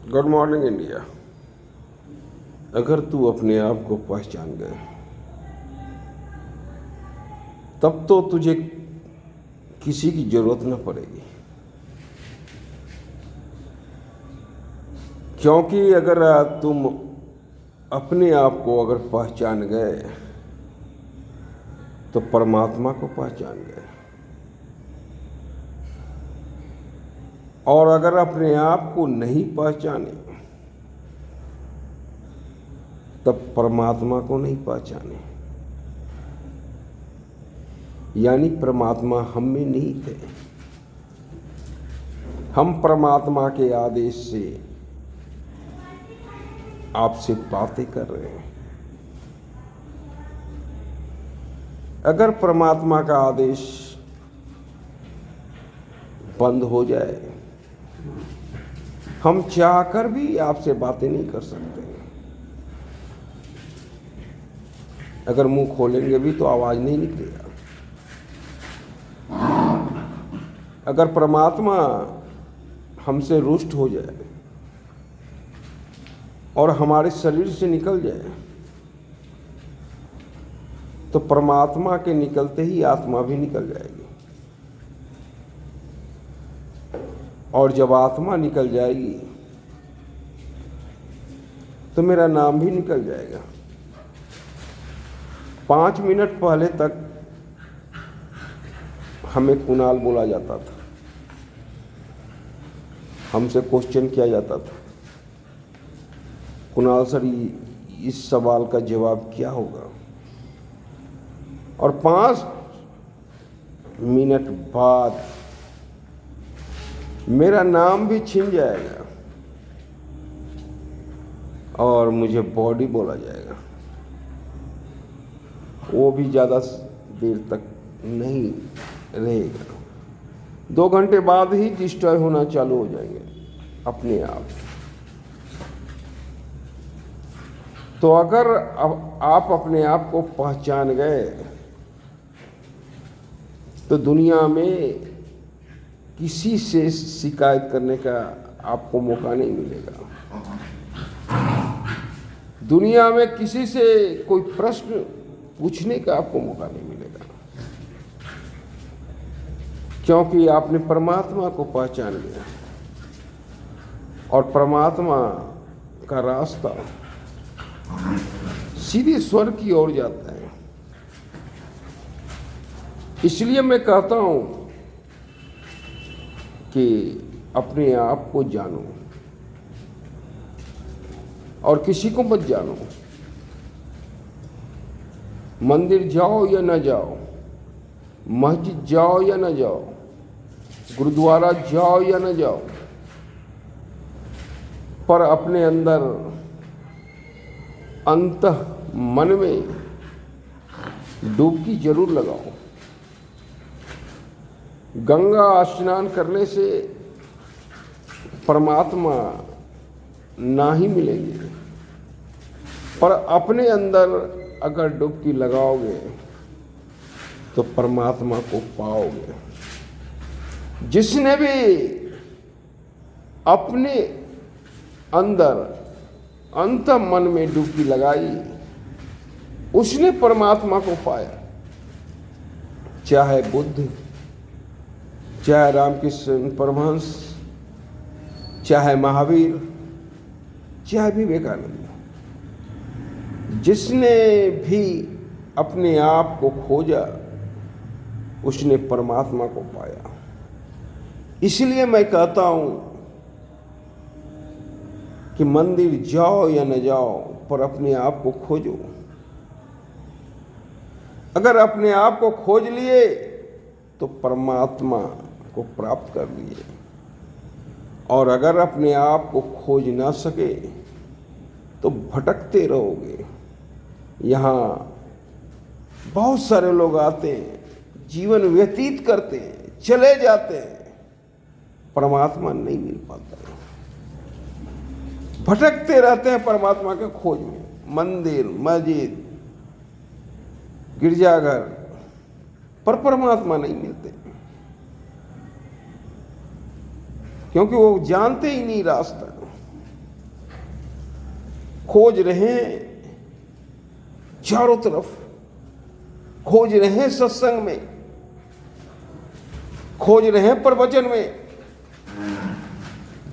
Good morning India. अगर तू अपने आप को पहचान गए तब तो तुझे किसी की जरूरत न पड़ेगी, क्योंकि अगर तुम अपने आप को अगर पहचान गए तो परमात्मा को पहचान गए, और अगर अपने आप को नहीं पहचाने तब परमात्मा को नहीं पहचाने। यानी परमात्मा हम में नहीं थे, हम परमात्मा के आदेश से आपसे बातें कर रहे हैं। अगर परमात्मा का आदेश बंद हो जाए, हम चाहकर भी आपसे बातें नहीं कर सकते। अगर मुंह खोलेंगे भी तो आवाज नहीं निकलेगा। अगर परमात्मा हमसे रुष्ट हो जाए और हमारे शरीर से निकल जाए तो परमात्मा के निकलते ही आत्मा भी निकल जाएगी, और जब आत्मा निकल जाएगी तो मेरा नाम भी निकल जाएगा। 5 मिनट पहले तक हमें कुणाल बोला जाता था, हमसे क्वेश्चन किया जाता था, कुणाल सर इस सवाल का जवाब क्या होगा, और 5 मिनट बाद मेरा नाम भी छिन जाएगा और मुझे बॉडी बोला जाएगा। वो भी ज़्यादा देर तक नहीं रहेगा, 2 घंटे बाद ही डिस्ट्रॉय होना चालू हो जाएंगे अपने आप। तो अगर अब आप अपने आप को पहचान गए तो दुनिया में किसी से शिकायत करने का आपको मौका नहीं मिलेगा। दुनिया में किसी से कोई प्रश्न पूछने का आपको मौका नहीं मिलेगा, क्योंकि आपने परमात्मा को पहचान लिया, और परमात्मा का रास्ता सीधे स्वर्ग की ओर जाता है। इसलिए मैं कहता हूं कि अपने आप को जानो और किसी को मत जानो। मंदिर जाओ या न जाओ, मस्जिद जाओ या न जाओ, गुरुद्वारा जाओ या न जाओ, पर अपने अंदर अंतः मन में डुबकी जरूर लगाओ। गंगा स्नान करने से परमात्मा ना ही मिलेंगे, पर अपने अंदर अगर डुबकी लगाओगे तो परमात्मा को पाओगे। जिसने भी अपने अंदर अंत मन में डुबकी लगाई उसने परमात्मा को पाया। चाहे बुद्ध, चाहे रामकृष्ण परमहंस, चाहे महावीर, चाहे विवेकानंद, जिसने भी अपने आप को खोजा उसने परमात्मा को पाया। इसलिए मैं कहता हूं कि मंदिर जाओ या न जाओ, पर अपने आप को खोजो। अगर अपने आप को खोज लिए तो परमात्मा को प्राप्त कर लिए, और अगर अपने आप को खोज ना सके तो भटकते रहोगे। यहाँ बहुत सारे लोग आते हैं, जीवन व्यतीत करते हैं, चले जाते हैं, परमात्मा नहीं मिल पाता है। भटकते रहते हैं परमात्मा के खोज में, मंदिर, मस्जिद, गिरजाघर, पर परमात्मा नहीं मिलते, क्योंकि वो जानते ही नहीं रास्ता। खोज रहे हैं चारों तरफ, खोज रहे हैं सत्संग में, खोज रहे हैं प्रवचन में,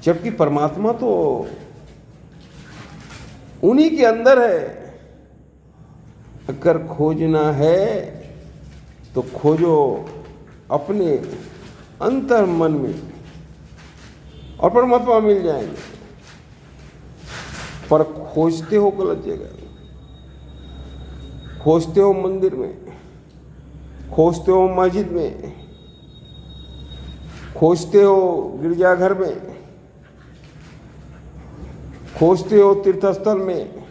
जबकि परमात्मा तो उन्हीं के अंदर है। अगर खोजना है तो खोजो अपने अंतर मन में और परमात्मा मिल जाएंगे। पर खोजते हो गलत जगह, खोजते हो मंदिर में, खोजते हो मस्जिद में, खोजते हो गिरजाघर में, खोजते हो तीर्थस्थल में,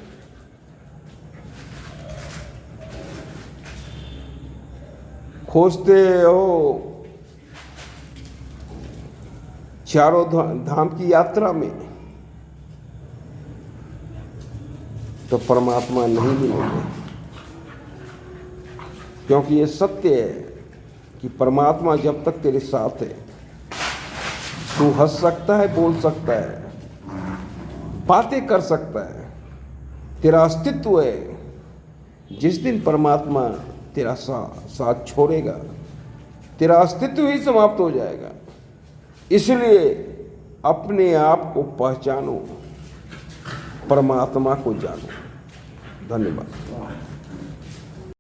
खोजते हो चारों धाम की यात्रा में, तो परमात्मा नहीं मिलेंगे। क्योंकि ये सत्य है कि परमात्मा जब तक तेरे साथ है, तू हंस सकता है, बोल सकता है, बातें कर सकता है, तेरा अस्तित्व है। जिस दिन परमात्मा तेरा साथ छोड़ेगा, तेरा अस्तित्व ही समाप्त हो जाएगा। इसलिए अपने आप को पहचानो, परमात्मा को जानो। धन्यवाद।